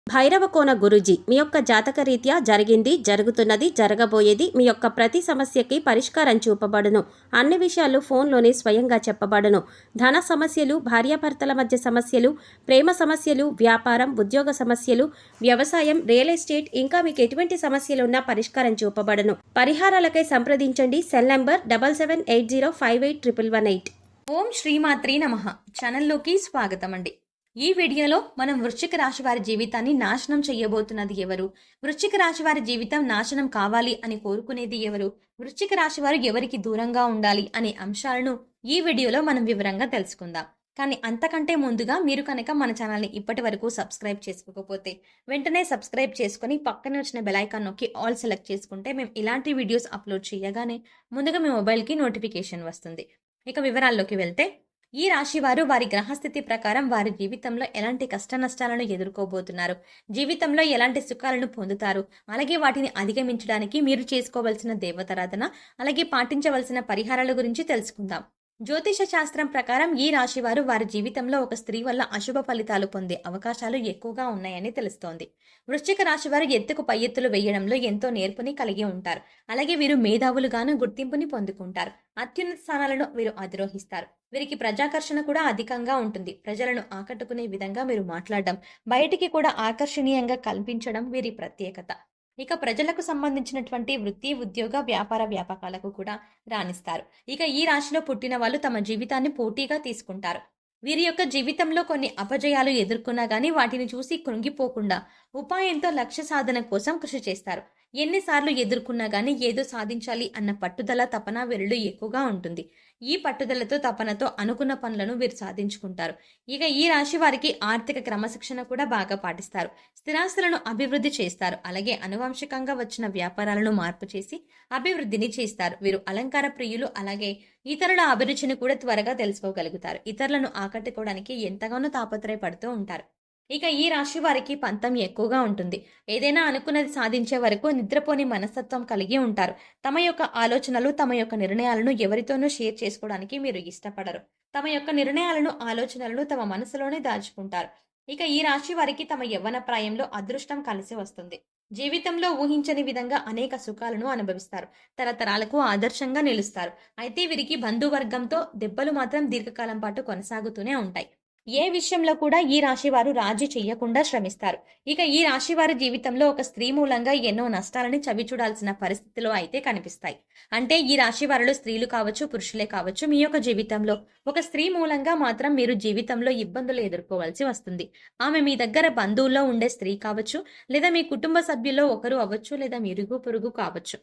భైరవకోన గురూజీ మీ యొక్క జాతక రీత్యా జరిగింది, జరుగుతున్నది, జరగబోయేది మీ యొక్క ప్రతి సమస్యకి పరిష్కారం చూపబడును. అన్ని విషయాలు ఫోన్లోనే స్వయంగా చెప్పబడును. ధన సమస్యలు, భార్యాభర్తల మధ్య సమస్యలు, ప్రేమ సమస్యలు, వ్యాపారం, ఉద్యోగ సమస్యలు, వ్యవసాయం, రియల్ ఎస్టేట్, ఇంకా మీకు ఎటువంటి సమస్యలు ఉన్నా పరిష్కారం చూపబడును. పరిహారాలకై సంప్రదించండి. Cell number 7780581118. ఓం శ్రీమాత్రే నమః. ఛానల్లోకి స్వాగతం అండి. ఈ వీడియోలో మనం వృశ్చిక రాశి వారి జీవితాన్ని నాశనం చేయబోతున్నది ఎవరు, వృశ్చిక రాశి వారి జీవితం నాశనం కావాలి అని కోరుకునేది ఎవరు, వృశ్చిక రాశి వారు ఎవరికి దూరంగా ఉండాలి అనే అంశాలను ఈ వీడియోలో మనం వివరంగా తెలుసుకుందాం. కానీ అంతకంటే ముందుగా మీరు కనుక మన ఛానల్ని ఇప్పటి వరకు సబ్స్క్రైబ్ చేసుకోకపోతే వెంటనే సబ్స్క్రైబ్ చేసుకుని పక్కనే వచ్చిన బెల్ ఐకాన్ నొక్కి ఆల్ సెలెక్ట్ చేసుకుంటే మేము ఇలాంటి వీడియోస్ అప్లోడ్ చేయగానే ముందుగా మీ మొబైల్కి నోటిఫికేషన్ వస్తుంది. ఇక వివరాల్లోకి వెళ్తే, ఈ రాశి వారు వారి గ్రహస్థితి ప్రకారం వారి జీవితంలో ఎలాంటి కష్ట నష్టాలను ఎదుర్కోబోతున్నారు, జీవితంలో ఎలాంటి సుఖాలను పొందుతారు, అలాగే వాటిని అధిగమించడానికి మీరు చేసుకోవలసిన దేవతారాధన, అలాగే పాటించవలసిన పరిహారాల గురించి తెలుసుకుందాం. జ్యోతిష శాస్త్రం ప్రకారం ఈ రాశి వారు వారి జీవితంలో ఒక స్త్రీ వల్ల అశుభ ఫలితాలు పొందే అవకాశాలు ఎక్కువగా ఉన్నాయని తెలుస్తోంది. వృశ్చిక రాశి వారు ఎత్తుకు పై ఎత్తులు వేయడంలో ఎంతో నేర్పుని కలిగి ఉంటారు. అలాగే వీరు మేధావులుగాను గుర్తింపుని పొందుకుంటారు. అత్యున్నత స్థానాలను వీరు అధిరోహిస్తారు. వీరికి ప్రజాకర్షణ కూడా అధికంగా ఉంటుంది. ప్రజలను ఆకట్టుకునే విధంగా మీరు మాట్లాడడం, బయటికి కూడా ఆకర్షణీయంగా కల్పించడం వీరి ప్రత్యేకత. ఇక ప్రజలకు సంబంధించినటువంటి వృత్తి, ఉద్యోగ, వ్యాపార వ్యాపకాలకు కూడా రాణిస్తారు. ఇక ఈ రాశిలో పుట్టిన వాళ్ళు తమ జీవితాన్ని పోటీగా తీసుకుంటారు. వీరి యొక్క జీవితంలో కొన్ని అపజయాలు ఎదుర్కొన్నా గానీ వాటిని చూసి కృంగిపోకుండా ఉపాయంతో లక్ష్య సాధన కోసం కృషి చేస్తారు. ఎన్నిసార్లు ఎదుర్కొన్నా గానీ ఏదో సాధించాలి అన్న పట్టుదల, తపన వీరిలో ఎక్కువగా ఉంటుంది. ఈ పట్టుదలతో, తపనతో అనుకున్న పనులను వీరు సాధించుకుంటారు. ఇక ఈ రాశి వారికి ఆర్థిక క్రమశిక్షణ కూడా బాగా పాటిస్తారు. స్థిరాస్తులను అభివృద్ధి చేస్తారు. అలాగే అనువంశికంగా వచ్చిన వ్యాపారాలను మార్పు చేసి అభివృద్ధిని చేస్తారు. వీరు అలంకార ప్రియులు. అలాగే ఇతరుల అభిరుచిని కూడా త్వరగా తెలుసుకోగలుగుతారు. ఇతరులను ఆకట్టుకోవడానికి ఎంతగానో తాపత్రయపడుతూ ఉంటారు. ఇక ఈ రాశి వారికి పంతం ఎక్కువగా ఉంటుంది. ఏదైనా అనుకున్నది సాధించే వరకు నిద్రపోని మనస్తత్వం కలిగి ఉంటారు. తమ యొక్క ఆలోచనలు, తమ యొక్క నిర్ణయాలను ఎవరితోనూ షేర్ చేసుకోవడానికి మీరు ఇష్టపడరు. తమ యొక్క నిర్ణయాలను, ఆలోచనలను తమ మనసులోనే దాచుకుంటారు. ఇక ఈ రాశి వారికి తమ యవ్వన ప్రాయంలో అదృష్టం కలిసి వస్తుంది. జీవితంలో ఊహించని విధంగా అనేక సుఖాలను అనుభవిస్తారు. తరతరాలకు ఆదర్శంగా నిలుస్తారు. అయితే వీరికి బంధువర్గంతో దెబ్బలు మాత్రం దీర్ఘకాలం పాటు కొనసాగుతూనే ఉంటాయి. ఏ విషయంలో కూడా ఈ రాశి వారు రాజీ చెయ్యకుండా శ్రమిస్తారు. ఇక ఈ రాశి వారి జీవితంలో ఒక స్త్రీ మూలంగా ఎన్నో నష్టాలని చవిచూడాల్సిన పరిస్థితిలో అయితే కనిపిస్తాయి. అంటే ఈ రాశి వారిలో స్త్రీలు కావచ్చు, పురుషులే కావచ్చు, మీ యొక్క జీవితంలో ఒక స్త్రీ మూలంగా మాత్రం మీరు జీవితంలో ఇబ్బందులు ఎదుర్కోవాల్సి వస్తుంది. ఆమె మీ దగ్గర బంధువుల్లో ఉండే స్త్రీ కావచ్చు, లేదా మీ కుటుంబ సభ్యుల్లో ఒకరు అవ్వచ్చు, లేదా మీ ఇరుగు పొరుగు కావచ్చు.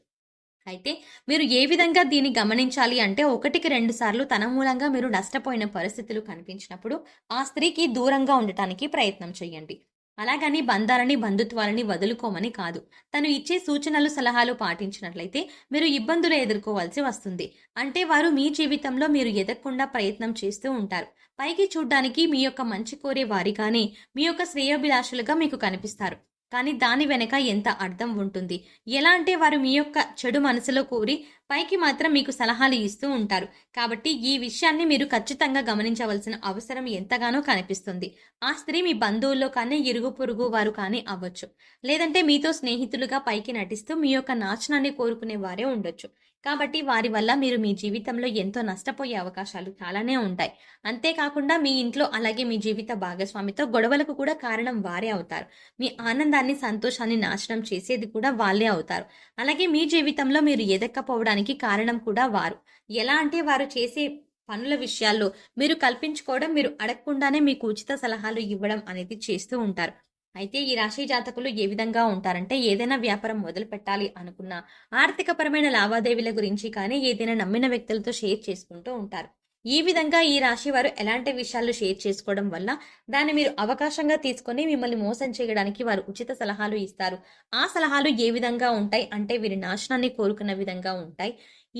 అయితే మీరు ఏ విధంగా దీన్ని గమనించాలి అంటే, 1-2 సార్లు తన మూలంగా మీరు నష్టపోయిన పరిస్థితులు కనిపించినప్పుడు ఆ స్త్రీకి దూరంగా ఉండటానికి ప్రయత్నం చేయండి. అలాగని బంధాలని, బంధుత్వాలని వదులుకోమని కాదు. తను ఇచ్చే సూచనలు, సలహాలు పాటించినట్లయితే మీరు ఇబ్బందులు ఎదుర్కోవాల్సి వస్తుంది. అంటే వారు మీ జీవితంలో మీరు ఎదగకుండా ప్రయత్నం చేస్తూ ఉంటారు. పైకి చూడ్డానికి మీ యొక్క మంచి కోరే వారిగానే, మీ యొక్క శ్రేయోభిలాషులుగా మీకు కనిపిస్తారు. కానీ దాని వెనక ఎంత అర్థం ఉంటుంది. ఎలా అంటే వారు మీ యొక్క చెడు మనసులో కోరి పైకి మాత్రం మీకు సలహాలు ఇస్తూ ఉంటారు. కాబట్టి ఈ విషయాన్ని మీరు ఖచ్చితంగా గమనించవలసిన అవసరం ఎంతగానో కనిపిస్తుంది. ఆ స్త్రీ మీ బంధువుల్లో కానీ, ఇరుగు పొరుగు వారు కానీ అవ్వచ్చు. లేదంటే మీతో స్నేహితులుగా పైకి నటిస్తూ మీ యొక్క నాశనాన్ని కోరుకునే వారే ఉండొచ్చు. కాబట్టి వారి వల్ల మీరు మీ జీవితంలో ఎంతో నష్టపోయే అవకాశాలు చాలానే ఉంటాయి. అంతేకాకుండా మీ ఇంట్లో, అలాగే మీ జీవిత భాగస్వామితో గొడవలకు కూడా కారణం వారే అవుతారు. మీ ఆనందాన్ని, సంతోషాన్ని నాశనం చేసేది కూడా వాళ్ళే అవుతారు. అలాగే మీ జీవితంలో మీరు ఎదక్కపోవడానికి కారణం కూడా వారు. ఎలా అంటే వారు చేసే పనుల విషయాల్లో మీరు కల్పించుకోవడం, మీరు అడగకుండానే మీకు ఉచిత సలహాలు ఇవ్వడం అనేది చేస్తూ ఉంటారు. అయితే ఈ రాశి జాతకులు ఏ విధంగా ఉంటారంటే, ఏదైనా వ్యాపారం మొదలు పెట్టాలి అనుకున్నా, ఆర్థికపరమైన లావాదేవీల గురించి కానీ, ఏదైనా నమ్మిన వ్యక్తులతో షేర్ చేసుకుంటూ ఉంటారు. ఈ విధంగా ఈ రాశి వారు ఎలాంటి విషయాలు షేర్ చేసుకోవడం వల్ల దాన్ని మీరు అవకాశంగా తీసుకొని మిమ్మల్ని మోసం చేయడానికి వారు ఉచిత సలహాలు ఇస్తారు. ఆ సలహాలు ఏ విధంగా ఉంటాయి అంటే, వీరి నాశనాన్ని కోరుకున్న విధంగా ఉంటాయి.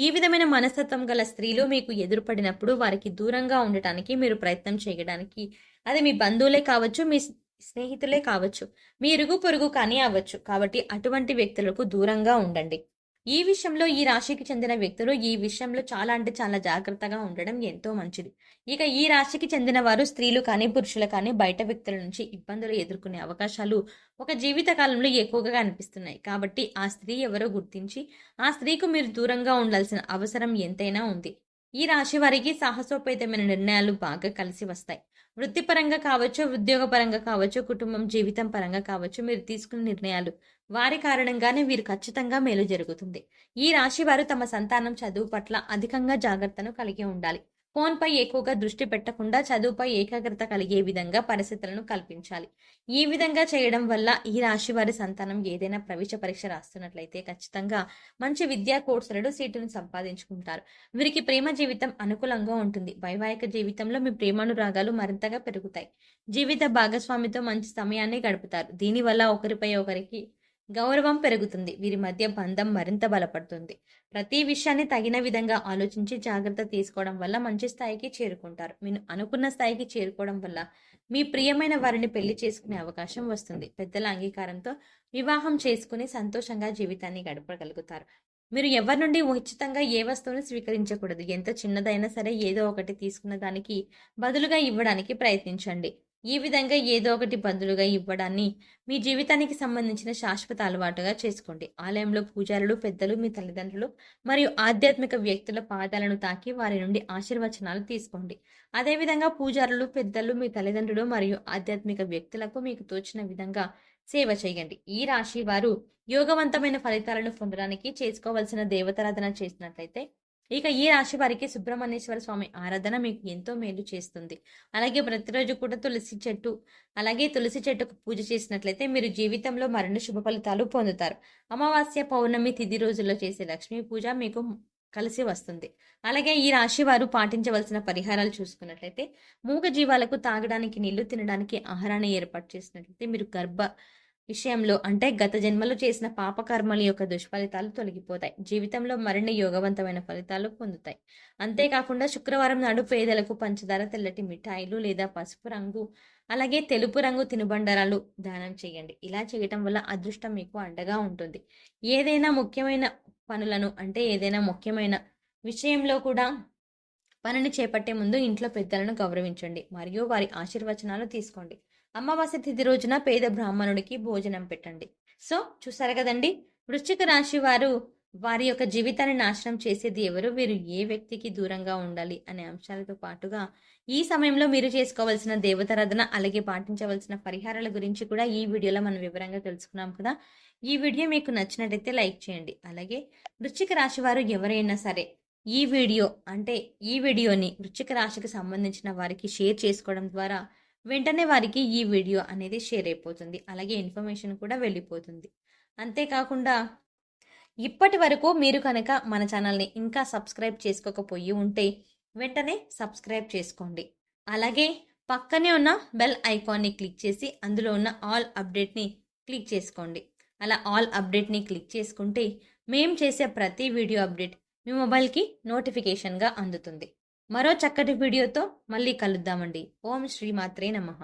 ఈ విధమైన మనస్తత్వం గల స్త్రీలు మీకు ఎదురుపడినప్పుడు వారికి దూరంగా ఉండటానికి మీరు ప్రయత్నం చేయడానికి, అది మీ బంధువులే కావచ్చు, మీ స్నేహితులే కావచ్చు, మీ ఇరుగు పొరుగు కానీ అవ్వచ్చు. కాబట్టి అటువంటి వ్యక్తులకు దూరంగా ఉండండి. ఈ విషయంలో ఈ రాశికి చెందిన వ్యక్తులు ఈ విషయంలో చాలా అంటే చాలా జాగ్రత్తగా ఉండడం ఎంతో మంచిది. ఇక ఈ రాశికి చెందిన వారు స్త్రీలు కానీ పురుషులు కానీ బయట వ్యక్తుల నుంచి ఇబ్బందులు ఎదుర్కొనే అవకాశాలు ఒక జీవిత కాలంలో ఎక్కువగా అనిపిస్తున్నాయి. కాబట్టి ఆ స్త్రీ ఎవరో గుర్తించి ఆ స్త్రీకు మీరు దూరంగా ఉండాల్సిన అవసరం ఎంతైనా ఉంది. ఈ రాశి వారికి సాహసోపేతమైన నిర్ణయాలు బాగా కలిసి వస్తాయి. వృత్తిపరంగా కావచ్చు, ఉద్యోగపరంగా కావచ్చు, కుటుంబం జీవితం పరంగా కావచ్చు, మీరు తీసుకున్న నిర్ణయాలు వారి కారణంగానే వీరు ఖచ్చితంగా మేలు జరుగుతుంది. ఈ రాశి వారు తమ సంతానం చదువు పట్ల అధికంగా జాగ్రత్తను కలిగి ఉండాలి. ఫోన్పై ఎక్కువగా దృష్టి పెట్టకుండా చదువుపై ఏకాగ్రత కలిగే విధంగా పరిస్థితులను కల్పించాలి. ఈ విధంగా చేయడం వల్ల ఈ రాశి వారి సంతానం ఏదైనా ప్రవేశ పరీక్ష రాస్తున్నట్లయితే ఖచ్చితంగా మంచి విద్యా కోర్సులలో సీటును సంపాదించుకుంటారు. వీరికి ప్రేమ జీవితం అనుకూలంగా ఉంటుంది. వైవాహిక జీవితంలో మీ ప్రేమానురాగాలు మరింతగా పెరుగుతాయి. జీవిత భాగస్వామితో మంచి సమయాన్ని గడుపుతారు. దీనివల్ల ఒకరిపై ఒకరికి గౌరవం పెరుగుతుంది. వీరి మధ్య బంధం మరింత బలపడుతుంది. ప్రతి విషయాన్ని తగిన విధంగా ఆలోచించి జాగ్రత్త తీసుకోవడం వల్ల మంచి స్థాయికి చేరుకుంటారు. మీరు అనుకున్న స్థాయికి చేరుకోవడం వల్ల మీ ప్రియమైన వారిని పెళ్లి చేసుకునే అవకాశం వస్తుంది. పెద్దల అంగీకారంతో వివాహం చేసుకుని సంతోషంగా జీవితాన్ని గడపగలుగుతారు. మీరు ఎవరి నుండి ఉచితంగా ఏ వస్తువును స్వీకరించకూడదు. ఎంత చిన్నదైనా సరే ఏదో ఒకటి తీసుకున్న దానికి బదులుగా ఇవ్వడానికి ప్రయత్నించండి. ఈ విధంగా ఏదో ఒకటి బదులుగా ఇవ్వడాన్ని మీ జీవితానికి సంబంధించిన శాశ్వత అలవాటుగా చేసుకోండి. ఆలయంలో పూజారులు, పెద్దలు, మీ తల్లిదండ్రులు మరియు ఆధ్యాత్మిక వ్యక్తుల పాదాలను తాకి వారి నుండి ఆశీర్వచనాలు తీసుకోండి. అదేవిధంగా పూజారులు, పెద్దలు, మీ తల్లిదండ్రులు మరియు ఆధ్యాత్మిక వ్యక్తులకు మీకు తోచిన విధంగా సేవ చేయండి. ఈ రాశి వారు యోగవంతమైన ఫలితాలను పొందడానికి చేసుకోవలసిన దేవతారాధన చేసినట్లయితే ఇక ఈ రాశి వారికి సుబ్రహ్మణ్యేశ్వర స్వామి ఆరాధన మీకు ఎంతో మేలు చేస్తుంది. అలాగే ప్రతిరోజు కూడా తులసి చెట్టుకు పూజ చేసినట్లయితే మీరు జీవితంలో మరిన్ని శుభ ఫలితాలు పొందుతారు. అమావాస్య, పౌర్ణమి తిథి రోజుల్లో చేసే లక్ష్మీ పూజ మీకు కలిసి వస్తుంది. అలాగే ఈ రాశి వారు పాటించవలసిన పరిహారాలు చూసుకున్నట్లయితే మూగ జీవాలకు తాగడానికి నీళ్లు, తినడానికి ఆహారాన్ని ఏర్పాటు చేసినట్లయితే మీరు విషయంలో అంటే గత జన్మలో చేసిన పాపకర్మల యొక్క దుష్ఫలితాలు తొలగిపోతాయి. జీవితంలో మరిన్ని యోగవంతమైన ఫలితాలు పొందుతాయి. అంతేకాకుండా శుక్రవారం నాడు పేదలకు పంచదార, తెల్లటి మిఠాయిలు లేదా పసుపు రంగు అలాగే తెలుపు రంగు తినుబండారాలు దానం చేయండి. ఇలా చేయటం వల్ల అదృష్టం మీకు అండగా ఉంటుంది. ఏదైనా ముఖ్యమైన విషయంలో కూడా పనిని చేపట్టే ముందు ఇంట్లో పెద్దలను గౌరవించండి మరియు వారి ఆశీర్వచనాలు తీసుకోండి. అమావాస్య తిథి రోజున పేద బ్రాహ్మణుడికి భోజనం పెట్టండి. సో చూసారు కదండి, వృశ్చిక రాశి వారు వారి యొక్క జీవితాన్ని నాశనం చేసేది ఎవరు, వీరు ఏ వ్యక్తికి దూరంగా ఉండాలి అనే అంశాలతో పాటుగా ఈ సమయంలో మీరు చేసుకోవాల్సిన దేవతారాధన అలాగే పాటించవలసిన పరిహారాల గురించి కూడా ఈ వీడియోలో మనం వివరంగా తెలుసుకున్నాం కదా. ఈ వీడియో మీకు నచ్చినట్టయితే లైక్ చేయండి. అలాగే వృశ్చిక రాశి వారు ఎవరైనా సరే ఈ వీడియోని వృశ్చిక రాశికి సంబంధించిన వారికి షేర్ చేసుకోవడం ద్వారా వెంటనే వారికి ఈ వీడియో అనేది షేర్ అయిపోతుంది. అలాగే ఇన్ఫర్మేషన్ కూడా వెళ్ళిపోతుంది. అంతేకాకుండా ఇప్పటి వరకు మీరు కనుక మన ఛానల్ని ఇంకా సబ్స్క్రైబ్ చేసుకోకపోయి ఉంటే వెంటనే సబ్స్క్రైబ్ చేసుకోండి. అలాగే పక్కనే ఉన్న బెల్ ఐకాన్ని క్లిక్ చేసి అందులో ఉన్న ఆల్ అప్డేట్ని క్లిక్ చేసుకోండి. అలా ఆల్ అప్డేట్ని క్లిక్ చేసుకుంటే మేము చేసే ప్రతి వీడియో అప్డేట్ మీ మొబైల్కి నోటిఫికేషన్గా అందుతుంది. మరో చక్కటి వీడియోతో మళ్ళీ కలుద్దామండి. ఓం శ్రీ మాత్రే నమః.